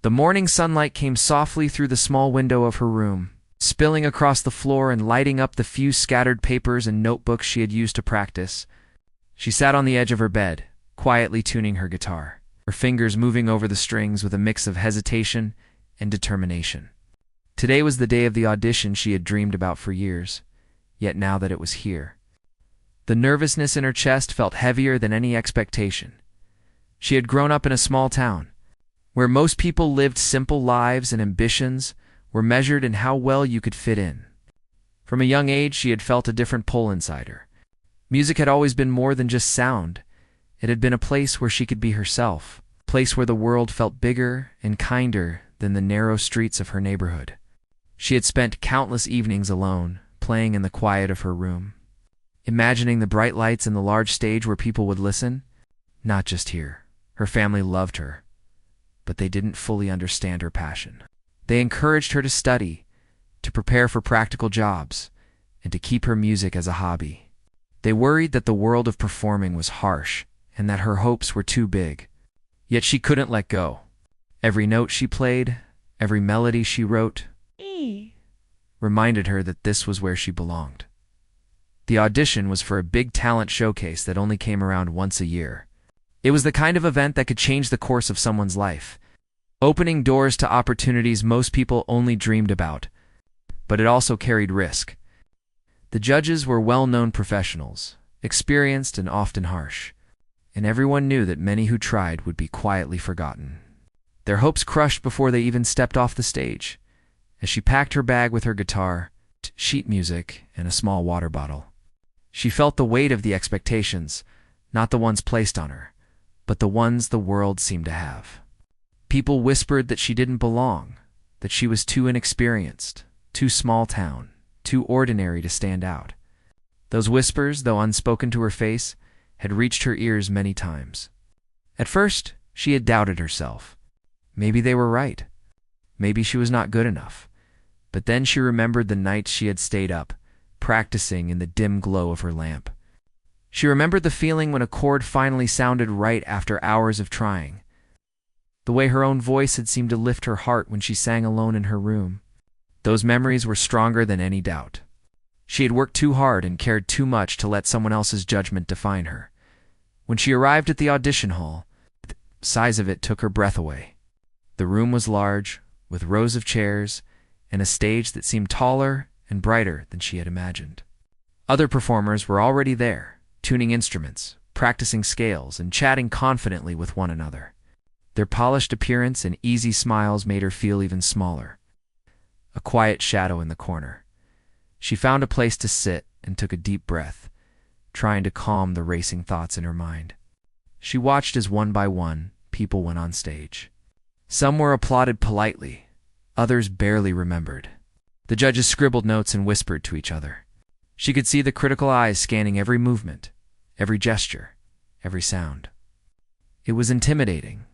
The morning sunlight came softly through the small window of her room, spilling across the floor and lighting up the few scattered papers and notebooks she had used to practice. She sat on the edge of her bed, quietly tuning her guitar, her fingers moving over the strings with a mix of hesitation and determination. Today was the day of the audition she had dreamed about for years, yet now that it was here, the nervousness in her chest felt heavier than any expectation. She had grown up in a small town, where most people lived simple lives and ambitions were measured in how well you could fit in. From a young age, she had felt a different pull inside her. Music had always been more than just sound. It had been a place where she could be herself, a place where the world felt bigger and kinder than the narrow streets of her neighborhood. She had spent countless evenings alone, playing in the quiet of her room, imagining the bright lights and the large stage where people would listen. Not just here. Her family loved her, but they didn't fully understand her passion. They encouraged her to study, to prepare for practical jobs, and to keep her music as a hobby. They worried that the world of performing was harsh and that her hopes were too big. Yet she couldn't let go. Every note she played, every melody she wrote, reminded her that this was where she belonged. The audition was for a big talent showcase that only came around once a year. It was the kind of event that could change the course of someone's life, opening doors to opportunities most people only dreamed about. But it also carried risk. The judges were well-known professionals, experienced and often harsh, and everyone knew that many who tried would be quietly forgotten. Their hopes crushed before they even stepped off the stage. As she packed her bag with her guitar, sheet music, and a small water bottle, she felt the weight of the expectations, not the ones placed on her, but the ones the world seemed to have. People whispered that she didn't belong, that she was too inexperienced, too small town, too ordinary to stand out. Those whispers, though unspoken to her face, had reached her ears many times. At first, she had doubted herself. Maybe they were right. Maybe she was not good enough. But then she remembered the nights she had stayed up, practicing in the dim glow of her lamp. She remembered the feeling when a chord finally sounded right after hours of trying. The way her own voice had seemed to lift her heart when she sang alone in her room. Those memories were stronger than any doubt. She had worked too hard and cared too much to let someone else's judgment define her. When she arrived at the audition hall, the size of it took her breath away. The room was large, with rows of chairs, and a stage that seemed taller and brighter than she had imagined. Other performers were already there, tuning instruments, practicing scales, and chatting confidently with one another. Their polished appearance and easy smiles made her feel even smaller. A quiet shadow in the corner. She found a place to sit and took a deep breath, trying to calm the racing thoughts in her mind. She watched as one by one, people went on stage. Some were applauded politely, others barely remembered. The judges scribbled notes and whispered to each other. She could see the critical eyes scanning every movement, every gesture, every sound. It was intimidating,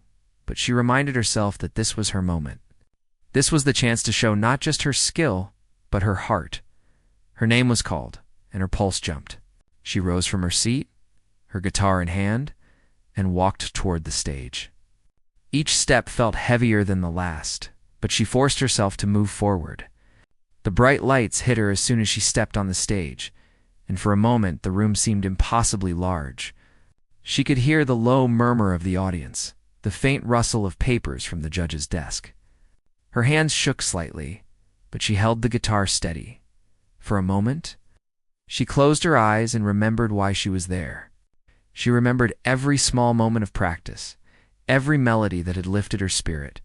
but she reminded herself that this was her moment. This was the chance to show not just her skill, but her heart. Her name was called, and her pulse jumped. She rose from her seat, her guitar in hand, and walked toward the stage. Each step felt heavier than the last, but she forced herself to move forward. The bright lights hit her as soon as she stepped on the stage, and for a moment the room seemed impossibly large. She could hear the low murmur of the audience, the faint rustle of papers from the judge's desk. Her hands shook slightly, but she held the guitar steady. For a moment, she closed her eyes and remembered why she was there. She remembered every small moment of practice, every melody that had lifted her spirit,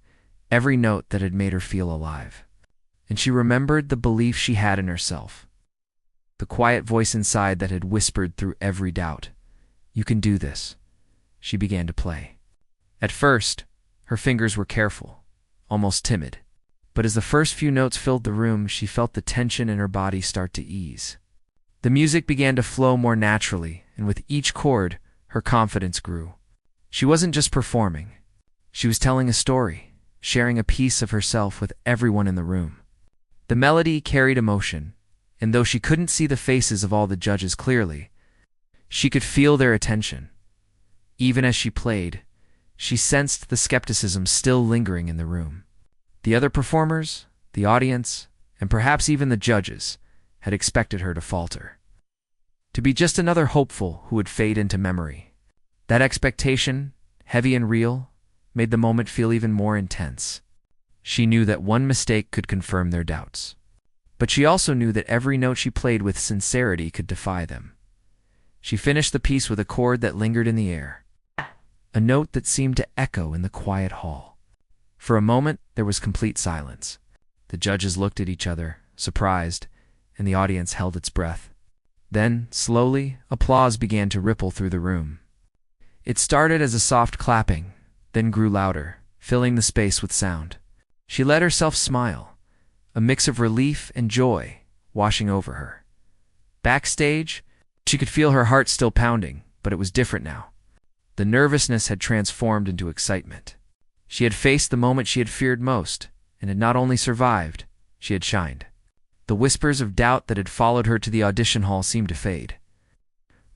every note that had made her feel alive. And she remembered the belief she had in herself, the quiet voice inside that had whispered through every doubt. "You can do this." She began to play. At first, her fingers were careful, almost timid. But as the first few notes filled the room, she felt the tension in her body start to ease. The music began to flow more naturally, and with each chord, her confidence grew. She wasn't just performing. She was telling a story, sharing a piece of herself with everyone in the room. The melody carried emotion, and though she couldn't see the faces of all the judges clearly, she could feel their attention. Even as she played, She sensed the skepticism still lingering in the room. The other performers, the audience, and perhaps even the judges had expected her to falter, to be just another hopeful who would fade into memory. That expectation, heavy and real, made the moment feel even more intense. She knew that one mistake could confirm their doubts. But she also knew that every note she played with sincerity could defy them. She finished the piece with a chord that lingered in the air, a note that seemed to echo in the quiet hall. For a moment, there was complete silence. The judges looked at each other, surprised, and the audience held its breath. Then, slowly, applause began to ripple through the room. It started as a soft clapping, then grew louder, filling the space with sound. She let herself smile, a mix of relief and joy washing over her. Backstage, she could feel her heart still pounding, but it was different now. The nervousness had transformed into excitement. She had faced the moment she had feared most, and had not only survived, she had shined. The whispers of doubt that had followed her to the audition hall seemed to fade,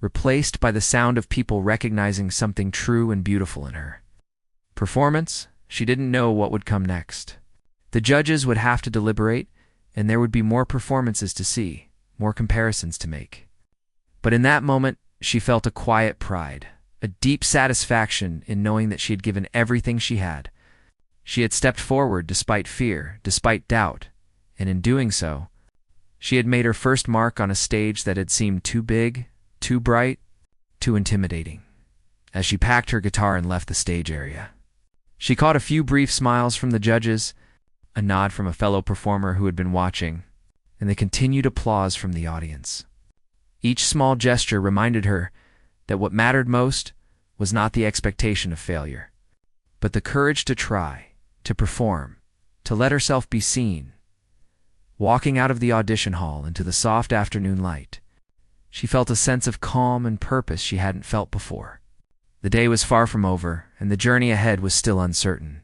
replaced by the sound of people recognizing something true and beautiful in her. Performance? She didn't know what would come next. The judges would have to deliberate, and there would be more performances to see, more comparisons to make. But in that moment, she felt a quiet pride, a deep satisfaction in knowing that she had given everything she had. She had stepped forward despite fear, despite doubt, and in doing so, she had made her first mark on a stage that had seemed too big, too bright, too intimidating. As she packed her guitar and left the stage area, she caught a few brief smiles from the judges, a nod from a fellow performer who had been watching, and the continued applause from the audience. Each small gesture reminded her that what mattered most was not the expectation of failure, but the courage to try, to perform, to let herself be seen. Walking out of the audition hall into the soft afternoon light, she felt a sense of calm and purpose she hadn't felt before. The day was far from over, and the journey ahead was still uncertain.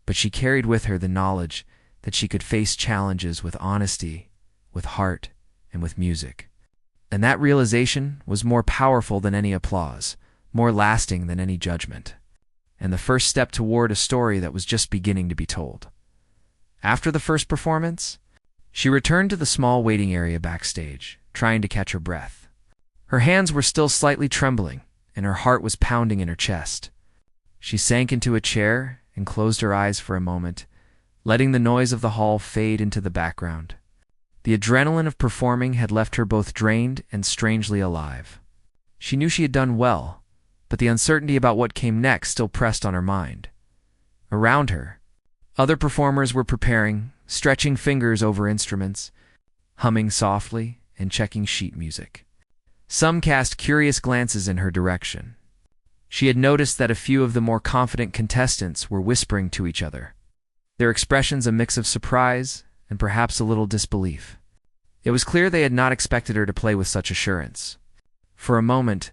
But she carried with her the knowledge that she could face challenges with honesty, with heart, and with music. And that realization was more powerful than any applause, more lasting than any judgment, and the first step toward a story that was just beginning to be told. After the first performance, she returned to the small waiting area backstage, trying to catch her breath. Her hands were still slightly trembling, and her heart was pounding in her chest. She sank into a chair and closed her eyes for a moment, letting the noise of the hall fade into the background. The adrenaline of performing had left her both drained and strangely alive. She knew she had done well, but the uncertainty about what came next still pressed on her mind. Around her, other performers were preparing, stretching fingers over instruments, humming softly, and checking sheet music. Some cast curious glances in her direction. She had noticed that a few of the more confident contestants were whispering to each other, their expressions a mix of surprise and perhaps a little disbelief. It was clear they had not expected her to play with such assurance. For a moment,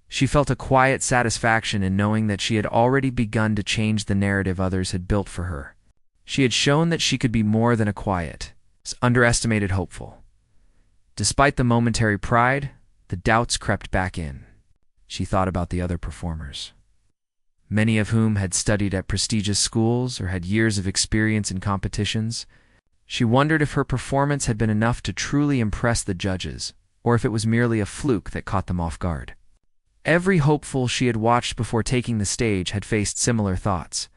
she felt a quiet satisfaction in knowing that she had already begun to change the narrative others had built for her. She had shown that she could be more than a quiet, underestimated hopeful. Despite the momentary pride, the doubts crept back in. She thought about the other performers, many of whom had studied at prestigious schools or had years of experience in competitions. She wondered if her performance had been enough to truly impress the judges, or if it was merely a fluke that caught them off guard. Every hopeful she had watched before taking the stage had faced similar thoughts,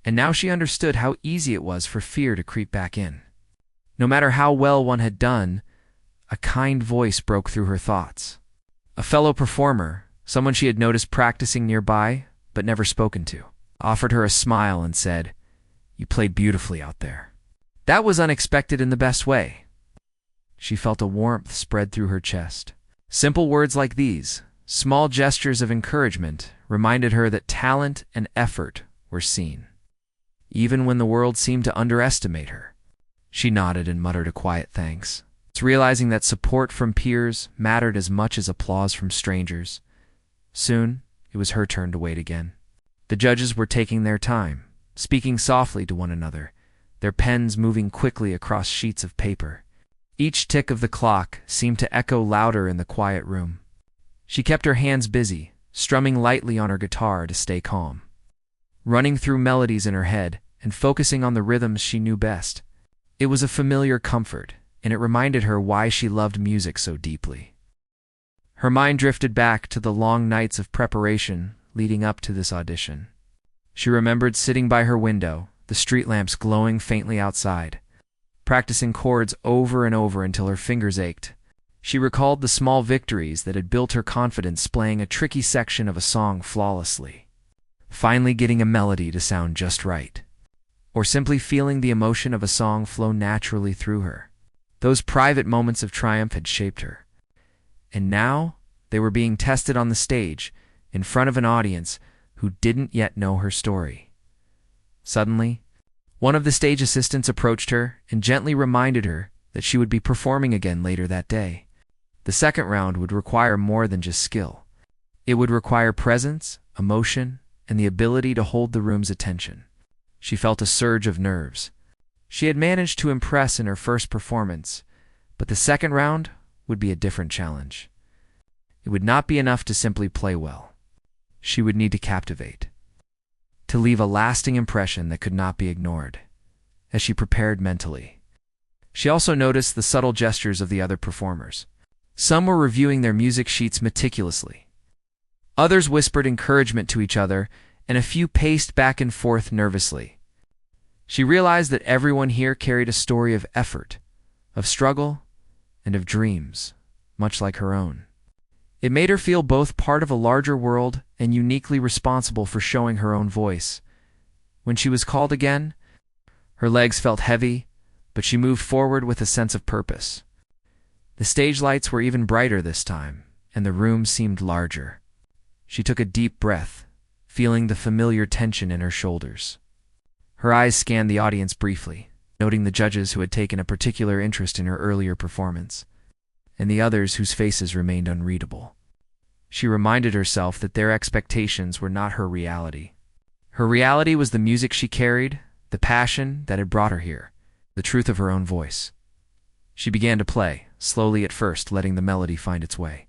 and now she understood how easy it was for fear to creep back in. No matter how well one had done, a kind voice broke through her thoughts. A fellow performer, someone she had noticed practicing nearby but never spoken to, offered her a smile and said, "You played beautifully out there." That was unexpected in the best way. She felt a warmth spread through her chest. Simple words like these, small gestures of encouragement, reminded her that talent and effort were seen, even when the world seemed to underestimate her. She nodded and muttered a quiet thanks, realizing that support from peers mattered as much as applause from strangers. Soon, it was her turn to wait again. The judges were taking their time, speaking softly to one another, their pens moving quickly across sheets of paper. Each tick of the clock seemed to echo louder in the quiet room. She kept her hands busy, strumming lightly on her guitar to stay calm, running through melodies in her head and focusing on the rhythms she knew best. It was a familiar comfort, and it reminded her why she loved music so deeply. Her mind drifted back to the long nights of preparation leading up to this audition. She remembered sitting by her window, the street lamps glowing faintly outside, practicing chords over and over until her fingers ached. She recalled the small victories that had built her confidence, playing a tricky section of a song flawlessly, finally getting a melody to sound just right, or simply feeling the emotion of a song flow naturally through her. Those private moments of triumph had shaped her, and now they were being tested on the stage in front of an audience who didn't yet know her story. Suddenly, one of the stage assistants approached her and gently reminded her that she would be performing again later that day. The second round would require more than just skill. It would require presence, emotion, and the ability to hold the room's attention. She felt a surge of nerves. She had managed to impress in her first performance, but the second round would be a different challenge. It would not be enough to simply play well. She would need to captivate, to leave a lasting impression that could not be ignored. As she prepared mentally, she also noticed the subtle gestures of the other performers. Some were reviewing their music sheets meticulously. Others whispered encouragement to each other, and a few paced back and forth nervously. She realized that everyone here carried a story of effort, of struggle, and of dreams, much like her own. It made her feel both part of a larger world and uniquely responsible for showing her own voice. When she was called again, her legs felt heavy, but she moved forward with a sense of purpose. The stage lights were even brighter this time, and the room seemed larger. She took a deep breath, feeling the familiar tension in her shoulders. Her eyes scanned the audience briefly, noting the judges who had taken a particular interest in her earlier performance, and the others whose faces remained unreadable. She reminded herself that their expectations were not her reality. Her reality was the music she carried, the passion that had brought her here, the truth of her own voice. She began to play, slowly at first, letting the melody find its way.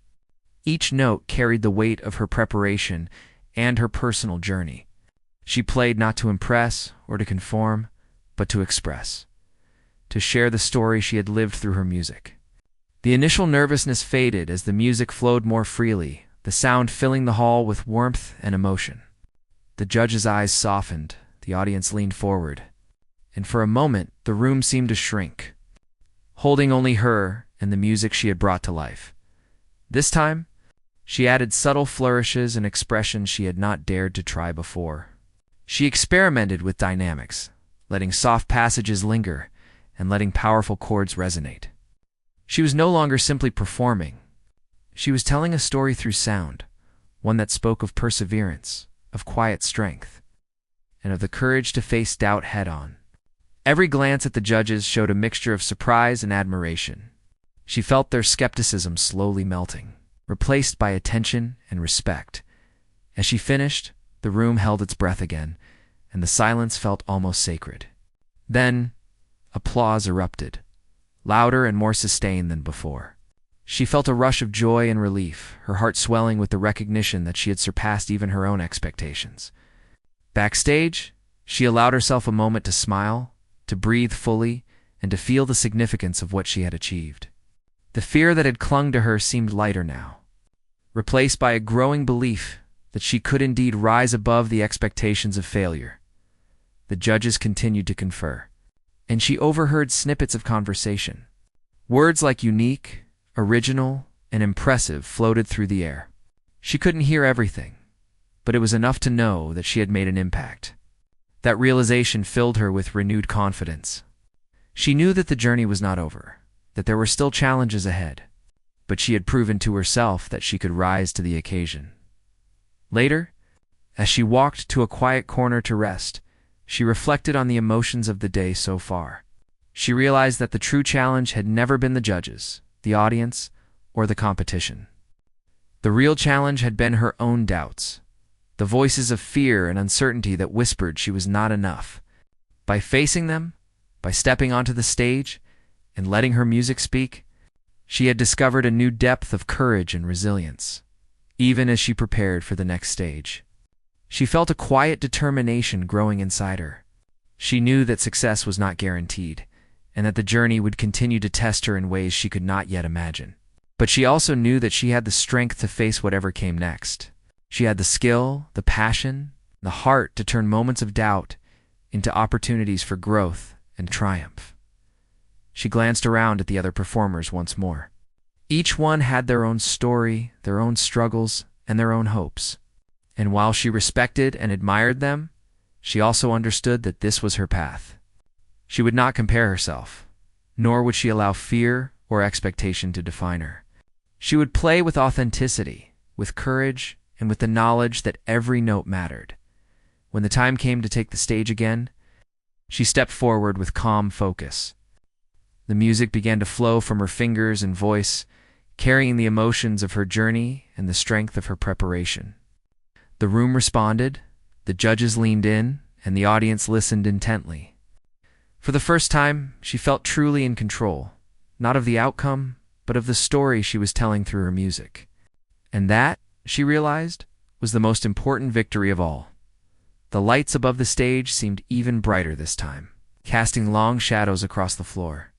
Each note carried the weight of her preparation and her personal journey. She played not to impress or to conform, but to express, to share the story she had lived through her music. The initial nervousness faded as the music flowed more freely, the sound filling the hall with warmth and emotion. The judge's eyes softened, the audience leaned forward, and for a moment the room seemed to shrink, holding only her and the music she had brought to life. This time, she added subtle flourishes and expressions she had not dared to try before. She experimented with dynamics, letting soft passages linger and letting powerful chords resonate. She was no longer simply performing. She was telling a story through sound, one that spoke of perseverance, of quiet strength, and of the courage to face doubt head-on. Every glance at the judges showed a mixture of surprise and admiration. She felt their skepticism slowly melting, replaced by attention and respect. As she finished, the room held its breath again, and the silence felt almost sacred. Then, applause erupted, louder and more sustained than before. She felt a rush of joy and relief, her heart swelling with the recognition that she had surpassed even her own expectations. Backstage, she allowed herself a moment to smile, to breathe fully, and to feel the significance of what she had achieved. The fear that had clung to her seemed lighter now, replaced by a growing belief that she could indeed rise above the expectations of failure. The judges continued to confer, and she overheard snippets of conversation. Words like unique, original, and impressive floated through the air. She couldn't hear everything, but it was enough to know that she had made an impact. That realization filled her with renewed confidence. She knew that the journey was not over, that there were still challenges ahead, but she had proven to herself that she could rise to the occasion. Later, as she walked to a quiet corner to rest, she reflected on the emotions of the day so far. She realized that the true challenge had never been the judges, the audience, or the competition. The real challenge had been her own doubts, the voices of fear and uncertainty that whispered she was not enough. By facing them, by stepping onto the stage, and letting her music speak, she had discovered a new depth of courage and resilience. even as she prepared for the next stage. She felt a quiet determination growing inside her. She knew that success was not guaranteed, and that the journey would continue to test her in ways she could not yet imagine. But she also knew that she had the strength to face whatever came next. She had the skill, the passion, the heart to turn moments of doubt into opportunities for growth and triumph. She glanced around at the other performers once more. Each one had their own story, their own struggles, and their own hopes. And while she respected and admired them, she also understood that this was her path. She would not compare herself, nor would she allow fear or expectation to define her. She would play with authenticity, with courage, and with the knowledge that every note mattered. When the time came to take the stage again, she stepped forward with calm focus. The music began to flow from her fingers and voice, carrying the emotions of her journey and the strength of her preparation. The room responded, the judges leaned in, and the audience listened intently. For the first time, she felt truly in control, not of the outcome, but of the story she was telling through her music. And that, she realized, was the most important victory of all. The lights above the stage seemed even brighter this time, casting long shadows across the floor.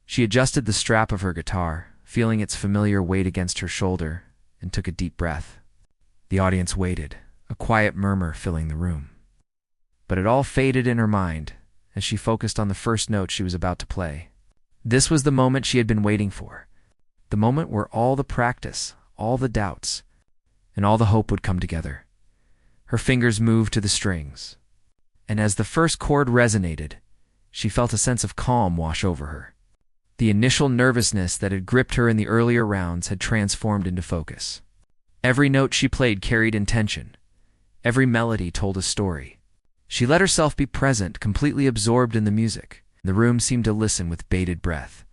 She adjusted the strap of her guitar, feeling its familiar weight against her shoulder, and took a deep breath. The audience waited, a quiet murmur filling the room. But it all faded in her mind as she focused on the first note she was about to play. This was the moment she had been waiting for, the moment where all the practice, all the doubts, and all the hope would come together. Her fingers moved to the strings, and as the first chord resonated, she felt a sense of calm wash over her. The initial nervousness that had gripped her in the earlier rounds had transformed into focus. Every note she played carried intention. Every melody told a story. She let herself be present, completely absorbed in the music. The room seemed to listen with bated breath.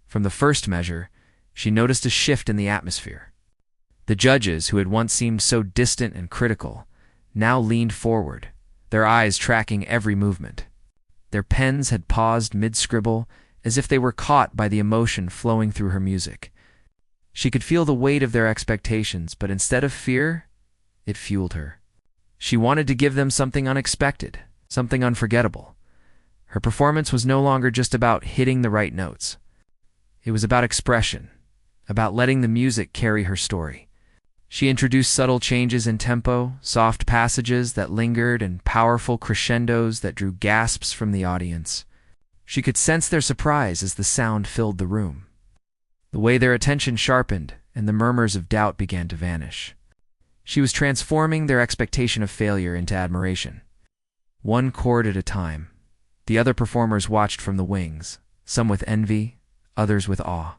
From the first measure, she noticed a shift in the atmosphere. The judges, who had once seemed so distant and critical, now leaned forward, their eyes tracking every movement. Their pens had paused mid-scribble, as if they were caught by the emotion flowing through her music. She could feel the weight of their expectations, but instead of fear, it fueled her. She wanted to give them something unexpected, something unforgettable. Her performance was no longer just about hitting the right notes. It was about expression, about letting the music carry her story. She introduced subtle changes in tempo, soft passages that lingered, and powerful crescendos that drew gasps from the audience. She could sense their surprise as the sound filled the room, the way their attention sharpened and the murmurs of doubt began to vanish. She was transforming their expectation of failure into admiration. One chord at a time, the other performers watched from the wings, some with envy, others with awe.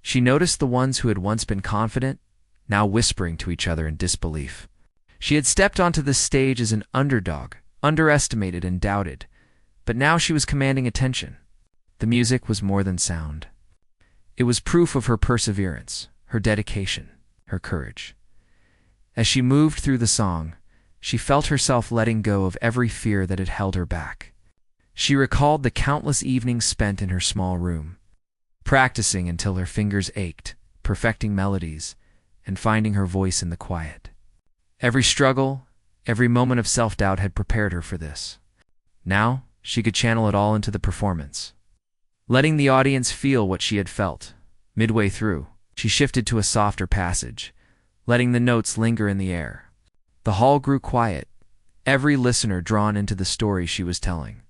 She noticed the ones who had once been confident, now whispering to each other in disbelief. She had stepped onto the stage as an underdog, underestimated and doubted, but now she was commanding attention. The music was more than sound. It was proof of her perseverance, her dedication, her courage. As she moved through the song, she felt herself letting go of every fear that had held her back. She recalled the countless evenings spent in her small room, practicing until her fingers ached, perfecting melodies, and finding her voice in the quiet. Every struggle, every moment of self-doubt had prepared her for this. Now, she could channel it all into the performance. Letting the audience feel what she had felt. Midway through, she shifted to a softer passage, letting the notes linger in the air. The hall grew quiet, every listener drawn into the story she was telling.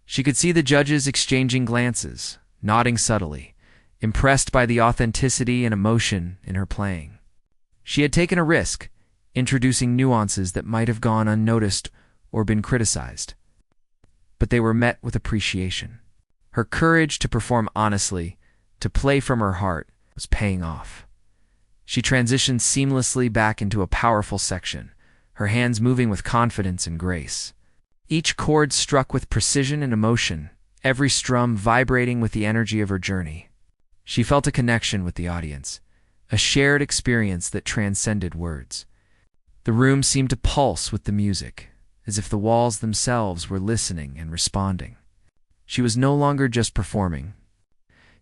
She could see the judges exchanging glances, nodding subtly, impressed by the authenticity and emotion in her playing. She had taken a risk, introducing nuances that might have gone unnoticed or been criticized. But they were met with appreciation. Her courage to perform honestly, to play from her heart, was paying off. She transitioned seamlessly back into a powerful section, her hands moving with confidence and grace. Each chord struck with precision and emotion, every strum vibrating with the energy of her journey. She felt a connection with the audience, a shared experience that transcended words. The room seemed to pulse with the music, as if the walls themselves were listening and responding. She was no longer just performing.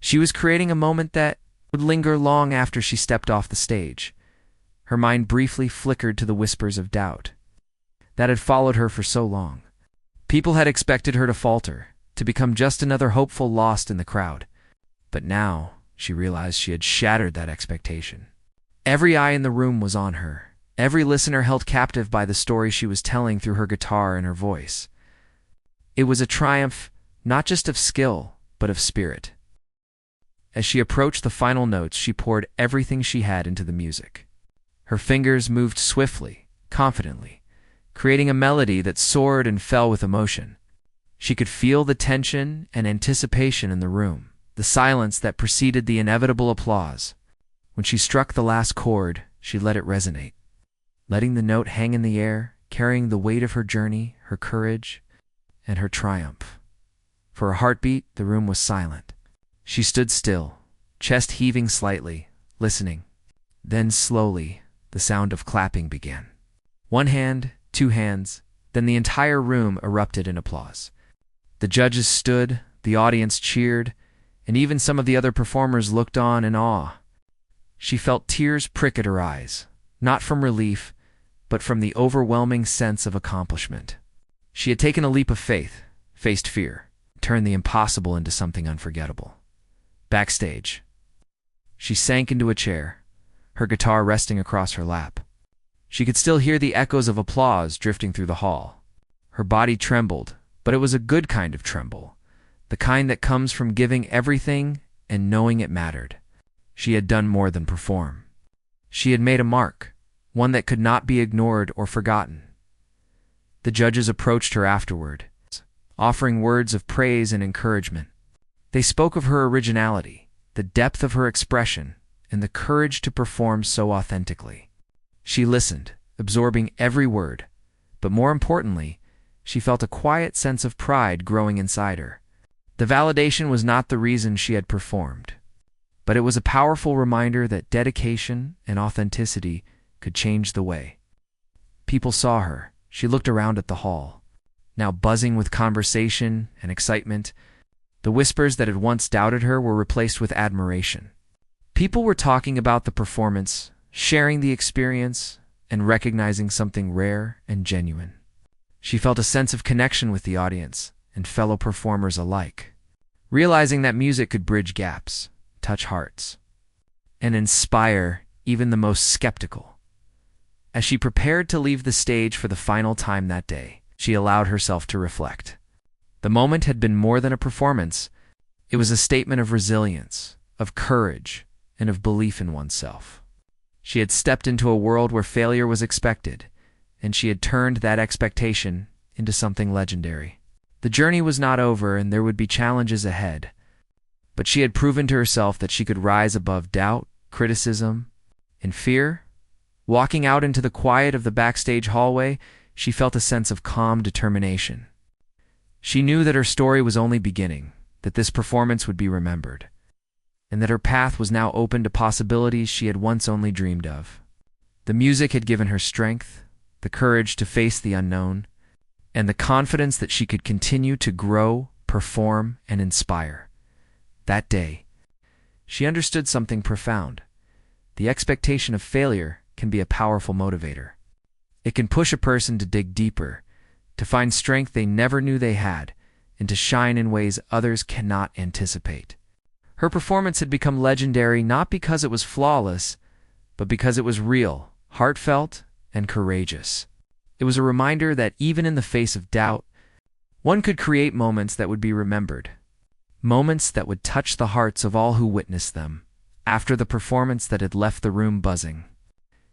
She was creating a moment that would linger long after she stepped off the stage, Her mind briefly flickered to the whispers of doubt that had followed her for so long. People had expected her to falter, to become just another hopeful lost in the crowd. But now, she realized she had shattered that expectation. Every eye in the room was on her. Every listener held captive by the story she was telling through her guitar and her voice. It was a triumph, not just of skill, but of spirit. As she approached the final notes, she poured everything she had into the music. Her fingers moved swiftly, confidently, creating a melody that soared and fell with emotion. She could feel the tension and anticipation in the room, the silence that preceded the inevitable applause. When she struck the last chord, she let it resonate, letting the note hang in the air, carrying the weight of her journey, her courage, and her triumph. For a heartbeat, the room was silent. She stood still, chest heaving slightly, listening. Then slowly, the sound of clapping began. One hand, two hands, then the entire room erupted in applause. The judges stood, the audience cheered, and even some of the other performers looked on in awe. She felt tears prick at her eyes, not from relief, but from the overwhelming sense of accomplishment. She had taken a leap of faith, faced fear, turned the impossible into something unforgettable. Backstage, she sank into a chair, her guitar resting across her lap. She could still hear the echoes of applause drifting through the hall. Her body trembled, but it was a good kind of tremble, the kind that comes from giving everything and knowing it mattered. She had done more than perform. She had made a mark, one that could not be ignored or forgotten. The judges approached her afterward, offering words of praise and encouragement. They spoke of her originality, the depth of her expression, and the courage to perform so authentically. She listened, absorbing every word, but more importantly, she felt a quiet sense of pride growing inside her. The validation was not the reason she had performed, but it was a powerful reminder that dedication and authenticity could change the way. People saw her. She looked around at the hall, now buzzing with conversation and excitement. The whispers that had once doubted her were replaced with admiration. People were talking about the performance, sharing the experience, and recognizing something rare and genuine. She felt a sense of connection with the audience and fellow performers alike, realizing that music could bridge gaps, touch hearts, and inspire even the most skeptical. As she prepared to leave the stage for the final time that day, she allowed herself to reflect. The moment had been more than a performance. It was a statement of resilience, of courage, and of belief in oneself. She had stepped into a world where failure was expected, and she had turned that expectation into something legendary. The journey was not over, and there would be challenges ahead, but she had proven to herself that she could rise above doubt, criticism, and fear. Walking out into the quiet of the backstage hallway, she felt a sense of calm determination. She knew that her story was only beginning, that this performance would be remembered, and that her path was now open to possibilities she had once only dreamed of. The music had given her strength, the courage to face the unknown, and the confidence that she could continue to grow, perform, and inspire. That day, she understood something profound. The expectation of failure can be a powerful motivator. It can push a person to dig deeper, to find strength they never knew they had, and to shine in ways others cannot anticipate. Her performance had become legendary not because it was flawless, but because it was real, heartfelt, and courageous. It was a reminder that even in the face of doubt, one could create moments that would be remembered, moments that would touch the hearts of all who witnessed them. After the performance that had left the room buzzing,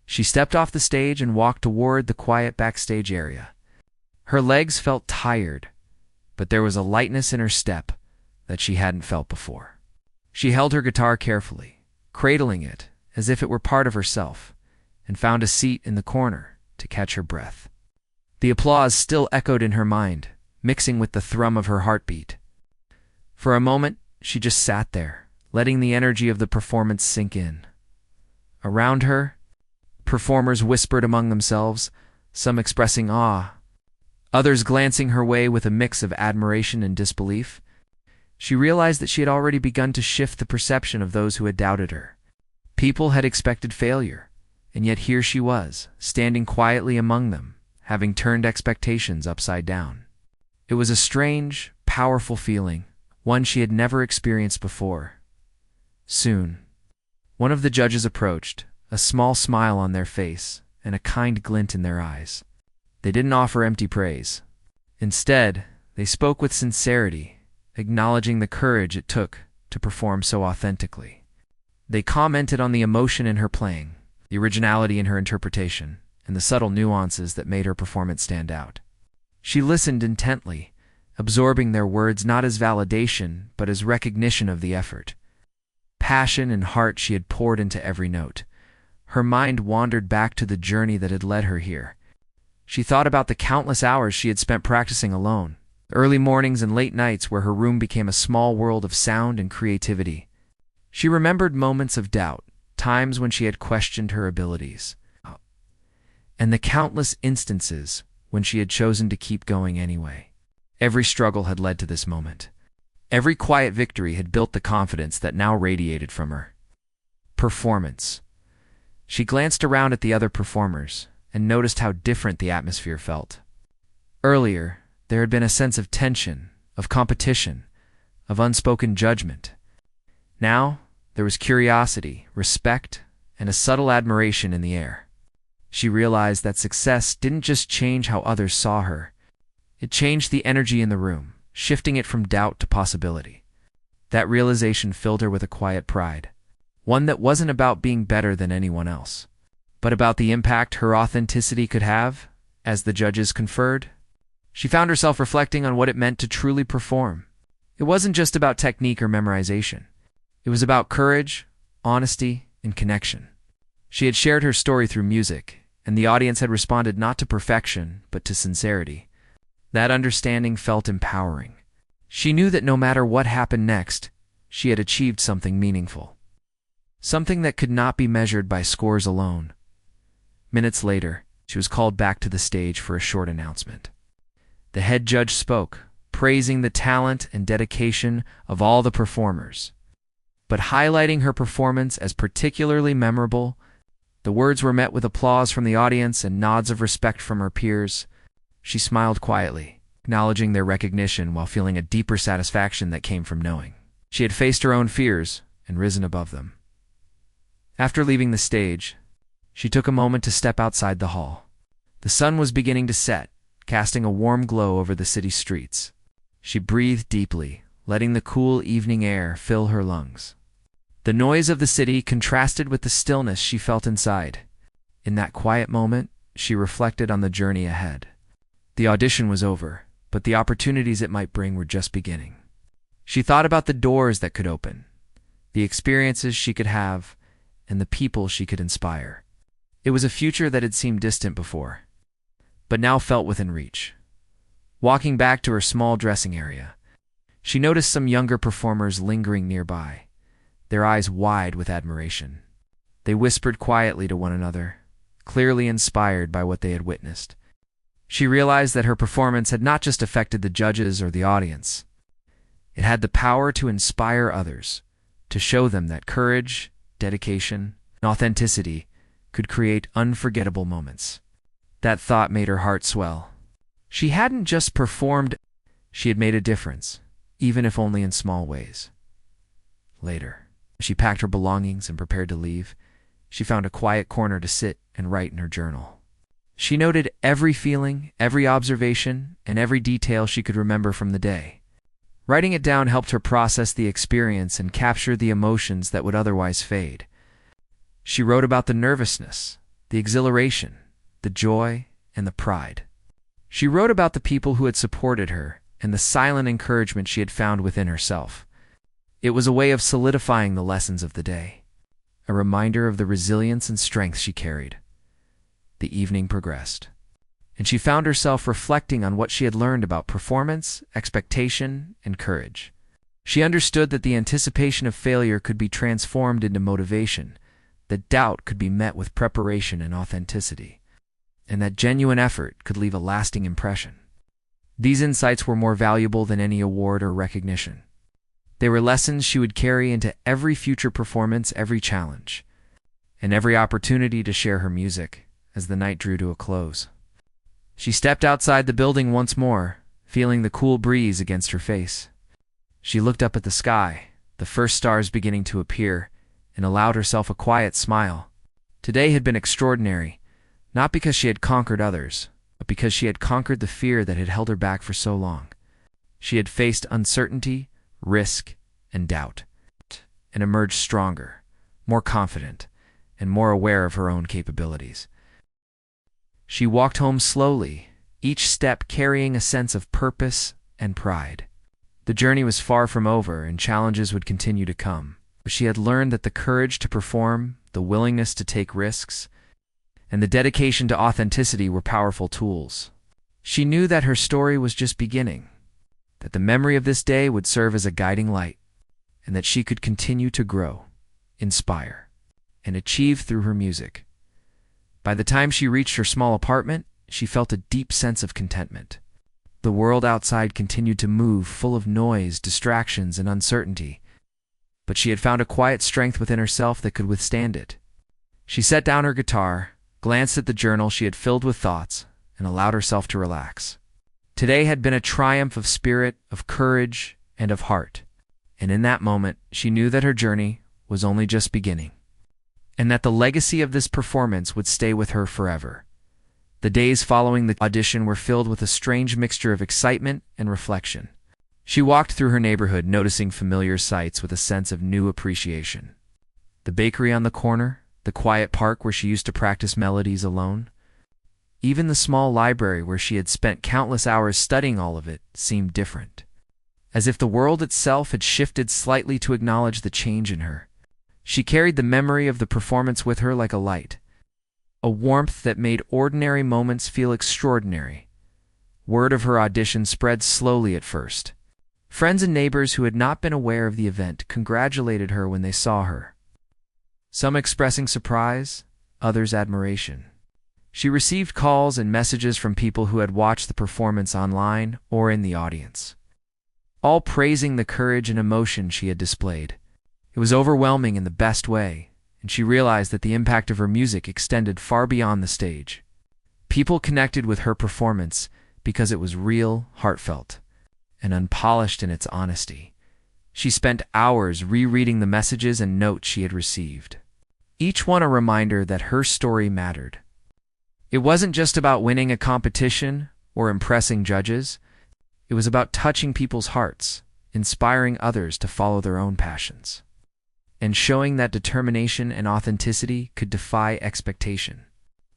she stepped off the stage and walked toward the quiet backstage area. Her legs felt tired, but there was a lightness in her step that she hadn't felt before. She held her guitar carefully, cradling it as if it were part of herself, and found a seat in the corner to catch her breath. The applause still echoed in her mind, mixing with the thrum of her heartbeat. For a moment, she just sat there, letting the energy of the performance sink in. Around her, performers whispered among themselves, some expressing awe, others glancing her way with a mix of admiration and disbelief. She realized that she had already begun to shift the perception of those who had doubted her. People had expected failure, And yet here she was, standing quietly among them, having turned expectations upside down. It was a strange, powerful feeling, one she had never experienced before. Soon, one of the judges approached, a small smile on their face and a kind glint in their eyes. They didn't offer empty praise. Instead, they spoke with sincerity, acknowledging the courage it took to perform so authentically. They commented on the emotion in her playing, the originality in her interpretation, and the subtle nuances that made her performance stand out. She listened intently, absorbing their words not as validation, but as recognition of the effort. Passion and heart she had poured into every note. Her mind wandered back to the journey that had led her here. She thought about the countless hours she had spent practicing alone, early mornings and late nights where her room became a small world of sound and creativity. She remembered moments of doubt, times when she had questioned her abilities, and the countless instances when she had chosen to keep going anyway. Every struggle had led to this moment. Every quiet victory had built the confidence that now radiated from her. Performance. She glanced around at the other performers and noticed how different the atmosphere felt. Earlier, there had been a sense of tension, of competition, of unspoken judgment. Now, there was curiosity, respect, and a subtle admiration in the air. She realized that success didn't just change how others saw her. It changed the energy in the room, shifting it from doubt to possibility. That realization filled her with a quiet pride, one that wasn't about being better than anyone else, but about the impact her authenticity could have, as the judges conferred. She found herself reflecting on what it meant to truly perform. It wasn't just about technique or memorization. It was about courage, honesty, and connection. She had shared her story through music, and the audience had responded not to perfection, but to sincerity. That understanding felt empowering. She knew that no matter what happened next, she had achieved something meaningful. Something that could not be measured by scores alone. Minutes later, she was called back to the stage for a short announcement. The head judge spoke, praising the talent and dedication of all the performers, but highlighting her performance as particularly memorable. The words were met with applause from the audience and nods of respect from her peers. She smiled quietly, acknowledging their recognition while feeling a deeper satisfaction that came from knowing she had faced her own fears and risen above them. After leaving the stage, she took a moment to step outside the hall. The sun was beginning to set, casting a warm glow over the city streets. She breathed deeply, letting the cool evening air fill her lungs. The noise of the city contrasted with the stillness she felt inside. In that quiet moment, she reflected on the journey ahead. The audition was over, but the opportunities it might bring were just beginning. She thought about the doors that could open, the experiences she could have, and the people she could inspire. It was a future that had seemed distant before, but now felt within reach. Walking back to her small dressing area, she noticed some younger performers lingering nearby, their eyes wide with admiration. They whispered quietly to one another, clearly inspired by what they had witnessed. She realized that her performance had not just affected the judges or the audience. It had the power to inspire others, to show them that courage, dedication, and authenticity could create unforgettable moments. That thought made her heart swell. She hadn't just performed, she had made a difference, even if only in small ways. Later, as she packed her belongings and prepared to leave, she found a quiet corner to sit and write in her journal. She noted every feeling, every observation, and every detail she could remember from the day. Writing it down helped her process the experience and capture the emotions that would otherwise fade. She wrote about the nervousness, the exhilaration, the joy, and the pride. She wrote about the people who had supported her and the silent encouragement she had found within herself. It was a way of solidifying the lessons of the day, a reminder of the resilience and strength she carried. The evening progressed, and she found herself reflecting on what she had learned about performance, expectation, and courage. She understood that the anticipation of failure could be transformed into motivation, that doubt could be met with preparation and authenticity, and that genuine effort could leave a lasting impression. These insights were more valuable than any award or recognition. They were lessons she would carry into every future performance, every challenge. and every opportunity to share her music as the night drew to a close. She stepped outside the building once more, feeling the cool breeze against her face. She looked up at the sky, the first stars beginning to appear, and allowed herself a quiet smile. Today had been extraordinary, not because she had conquered others, but because she had conquered the fear that had held her back for so long. She had faced uncertainty, risk, and doubt, and emerged stronger, more confident, and more aware of her own capabilities. She walked home slowly, each step carrying a sense of purpose and pride. The journey was far from over, and challenges would continue to come. But she had learned that the courage to perform, the willingness to take risks, and the dedication to authenticity were powerful tools. She knew that her story was just beginning, that the memory of this day would serve as a guiding light, and that she could continue to grow, inspire, and achieve through her music. By the time she reached her small apartment, she felt a deep sense of contentment. The world outside continued to move, full of noise, distractions, and uncertainty, but she had found a quiet strength within herself that could withstand it. She set down her guitar, glanced at the journal she had filled with thoughts, and allowed herself to relax. Today had been a triumph of spirit, of courage, and of heart, and in that moment she knew that her journey was only just beginning, and that the legacy of this performance would stay with her forever. The days following the audition were filled with a strange mixture of excitement and reflection. She walked through her neighborhood, noticing familiar sights with a sense of new appreciation. The bakery on the corner, the quiet park where she used to practice melodies alone, even the small library where she had spent countless hours studying, all of it seemed different, as if the world itself had shifted slightly to acknowledge the change in her. She carried the memory of the performance with her like a light, a warmth that made ordinary moments feel extraordinary. Word of her audition spread slowly at first. Friends and neighbors who had not been aware of the event congratulated her when they saw her, some expressing surprise, others admiration. She received calls and messages from people who had watched the performance online or in the audience, all praising the courage and emotion she had displayed. It was overwhelming in the best way, and she realized that the impact of her music extended far beyond the stage. People connected with her performance because it was real, heartfelt, and unpolished in its honesty. She spent hours rereading the messages and notes she had received, each one a reminder that her story mattered. It wasn't just about winning a competition or impressing judges. It was about touching people's hearts, inspiring others to follow their own passions, and showing that determination and authenticity could defy expectation.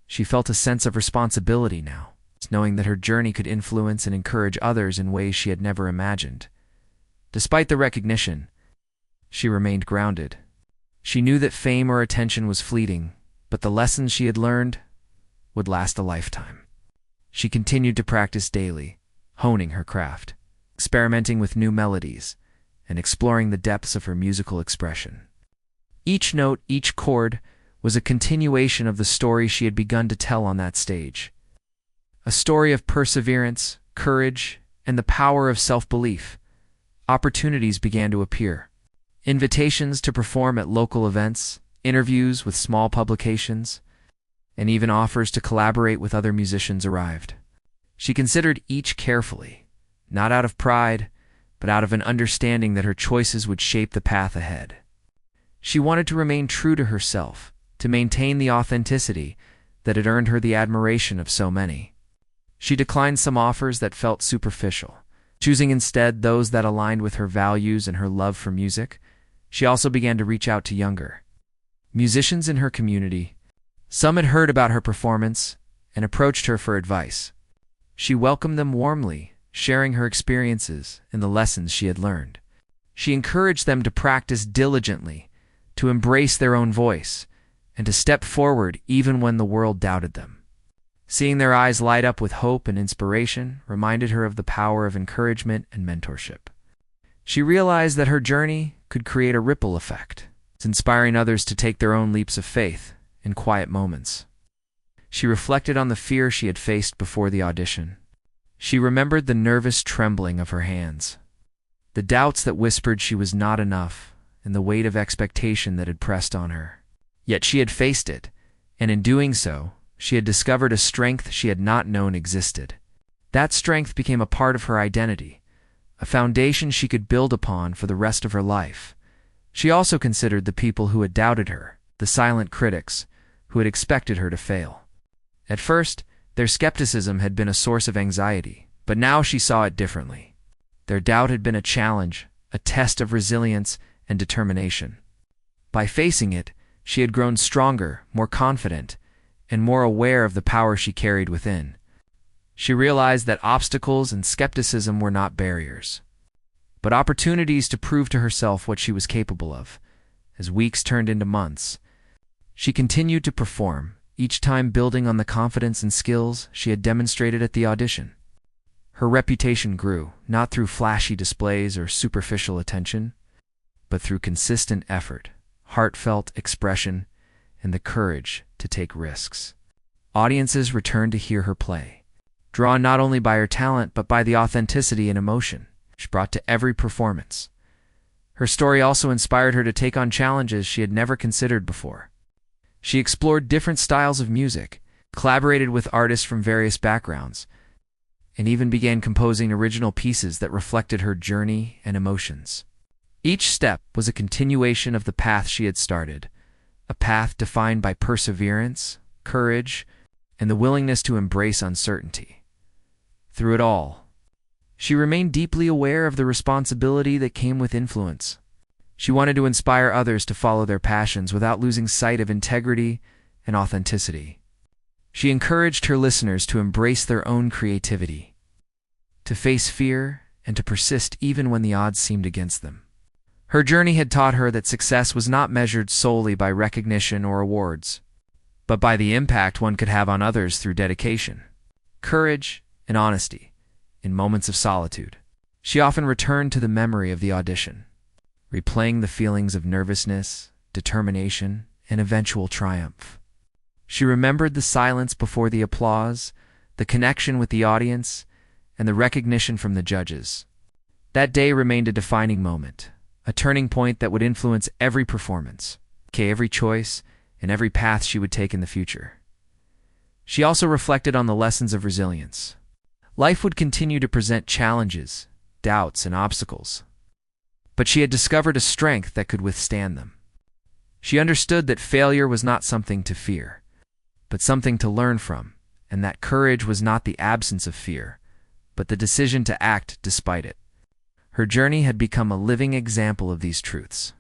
She felt a sense of responsibility now, knowing that her journey could influence and encourage others in ways she had never imagined. Despite the recognition, she remained grounded. She knew that fame or attention was fleeting, but the lessons she had learned would last a lifetime. She continued to practice daily, honing her craft, experimenting with new melodies, and exploring the depths of her musical expression. Each note, each chord, was a continuation of the story she had begun to tell on that stage. A story of perseverance, courage, and the power of self-belief. Opportunities began to appear. Invitations to perform at local events, interviews with small publications, and even offers to collaborate with other musicians arrived. She considered each carefully, not out of pride, but out of an understanding that her choices would shape the path ahead. She wanted to remain true to herself, to maintain the authenticity that had earned her the admiration of so many. She declined some offers that felt superficial, choosing instead those that aligned with her values and her love for music. She also began to reach out to younger musicians in her community. Some had heard about her performance and approached her for advice. She welcomed them warmly, sharing her experiences and the lessons she had learned. She encouraged them to practice diligently, to embrace their own voice, and to step forward even when the world doubted them. Seeing their eyes light up with hope and inspiration reminded her of the power of encouragement and mentorship. She realized that her journey could create a ripple effect, inspiring others to take their own leaps of faith in quiet moments. She reflected on the fear she had faced before the audition. She remembered the nervous trembling of her hands, the doubts that whispered she was not enough, and the weight of expectation that had pressed on her. Yet she had faced it, and in doing so, she had discovered a strength she had not known existed. That strength became a part of her identity, a foundation she could build upon for the rest of her life. She also considered the people who had doubted her, the silent critics, who had expected her to fail. At first, their skepticism had been a source of anxiety, but now she saw it differently. Their doubt had been a challenge, a test of resilience and determination. By facing it, she had grown stronger, more confident, and more aware of the power she carried within. She realized that obstacles and skepticism were not barriers, but opportunities to prove to herself what she was capable of. As weeks turned into months, she continued to perform, each time building on the confidence and skills she had demonstrated at the audition. Her reputation grew, not through flashy displays or superficial attention, but through consistent effort, heartfelt expression, and the courage to take risks. Audiences returned to hear her play, drawn not only by her talent but by the authenticity and emotion she brought to every performance. Her story also inspired her to take on challenges she had never considered before. She explored different styles of music, collaborated with artists from various backgrounds, and even began composing original pieces that reflected her journey and emotions. Each step was a continuation of the path she had started, a path defined by perseverance, courage, and the willingness to embrace uncertainty. Through it all, she remained deeply aware of the responsibility that came with influence. She wanted to inspire others to follow their passions without losing sight of integrity and authenticity. She encouraged her listeners to embrace their own creativity, to face fear, and to persist even when the odds seemed against them. Her journey had taught her that success was not measured solely by recognition or awards, but by the impact one could have on others through dedication, courage, and honesty. In moments of solitude, she often returned to the memory of the audition, replaying the feelings of nervousness, determination, and eventual triumph. She remembered the silence before the applause, the connection with the audience, and the recognition from the judges. That day remained a defining moment, a turning point that would influence every performance, every choice, and every path she would take in the future. She also reflected on the lessons of resilience. Life would continue to present challenges, doubts, and obstacles, but she had discovered a strength that could withstand them. She understood that failure was not something to fear, but something to learn from, and that courage was not the absence of fear, but the decision to act despite it. Her journey had become a living example of these truths,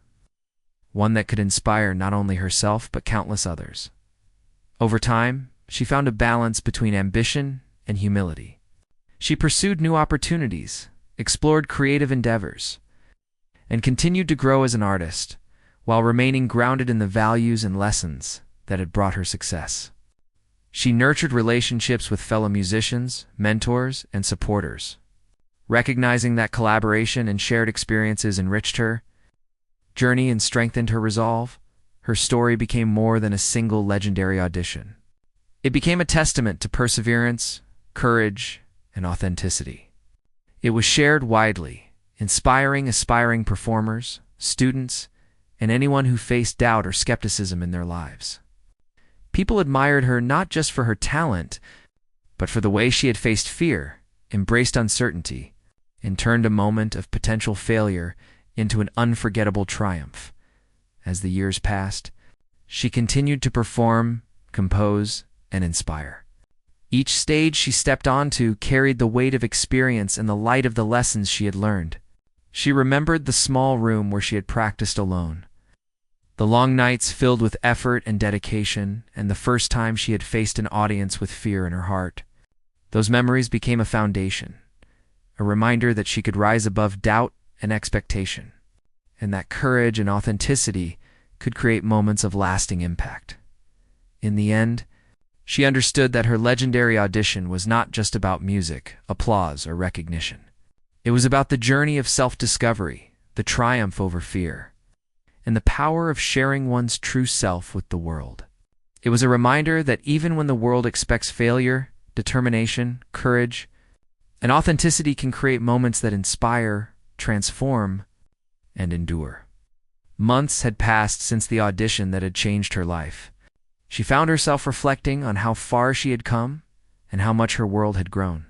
one that could inspire not only herself but countless others. Over time, she found a balance between ambition and humility. She pursued new opportunities, explored creative endeavors, and continued to grow as an artist, while remaining grounded in the values and lessons that had brought her success. She nurtured relationships with fellow musicians, mentors, and supporters. Recognizing that collaboration and shared experiences enriched her journey and strengthened her resolve, her story became more than a single legendary audition. It became a testament to perseverance, courage, and authenticity. It was shared widely, inspiring aspiring performers, students, and anyone who faced doubt or skepticism in their lives. People admired her not just for her talent, but for the way she had faced fear, embraced uncertainty, and turned a moment of potential failure into an unforgettable triumph. As the years passed, she continued to perform, compose, and inspire. Each stage she stepped onto carried the weight of experience and the light of the lessons she had learned. She remembered the small room where she had practiced alone, the long nights filled with effort and dedication, and the first time she had faced an audience with fear in her heart. Those memories became a foundation, a reminder that she could rise above doubt and expectation, and that courage and authenticity could create moments of lasting impact. In the end, she understood that her legendary audition was not just about music, applause, or recognition. It was about the journey of self-discovery, the triumph over fear, and the power of sharing one's true self with the world. It was a reminder that even when the world expects failure, determination, courage, and authenticity can create moments that inspire, transform, and endure. Months had passed since the audition that had changed her life. She found herself reflecting on how far she had come and how much her world had grown.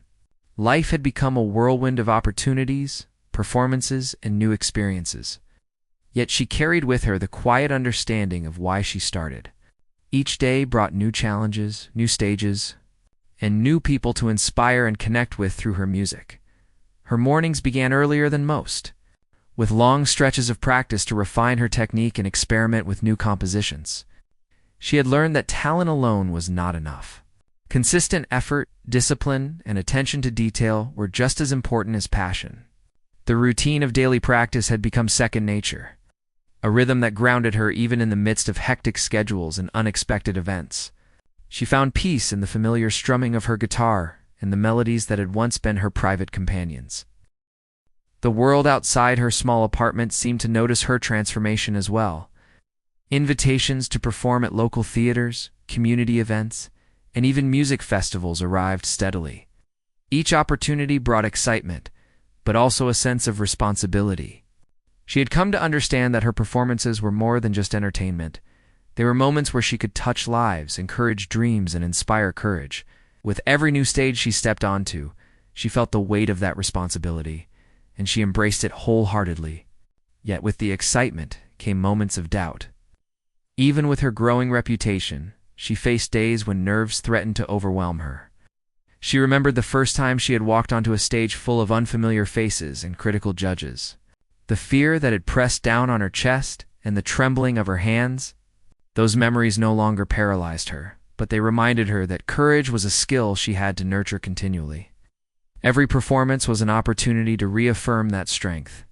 Life had become a whirlwind of opportunities, performances, and new experiences. Yet she carried with her the quiet understanding of why she started. Each day brought new challenges, new stages, and new people to inspire and connect with through her music. Her mornings began earlier than most, with long stretches of practice to refine her technique and experiment with new compositions. She had learned that talent alone was not enough. Consistent effort, discipline, and attention to detail were just as important as passion. The routine of daily practice had become second nature, a rhythm that grounded her even in the midst of hectic schedules and unexpected events. She found peace in the familiar strumming of her guitar and the melodies that had once been her private companions. The world outside her small apartment seemed to notice her transformation as well. Invitations to perform at local theaters, community events, and even music festivals arrived steadily. Each opportunity brought excitement, but also a sense of responsibility. She had come to understand that her performances were more than just entertainment. They were moments where she could touch lives, encourage dreams, and inspire courage. With every new stage she stepped onto, she felt the weight of that responsibility, and she embraced it wholeheartedly. Yet with the excitement came moments of doubt. Even with her growing reputation, she faced days when nerves threatened to overwhelm her. She remembered the first time she had walked onto a stage full of unfamiliar faces and critical judges. The fear that had pressed down on her chest and the trembling of her hands, those memories no longer paralyzed her, but they reminded her that courage was a skill she had to nurture continually. Every performance was an opportunity to reaffirm that strength.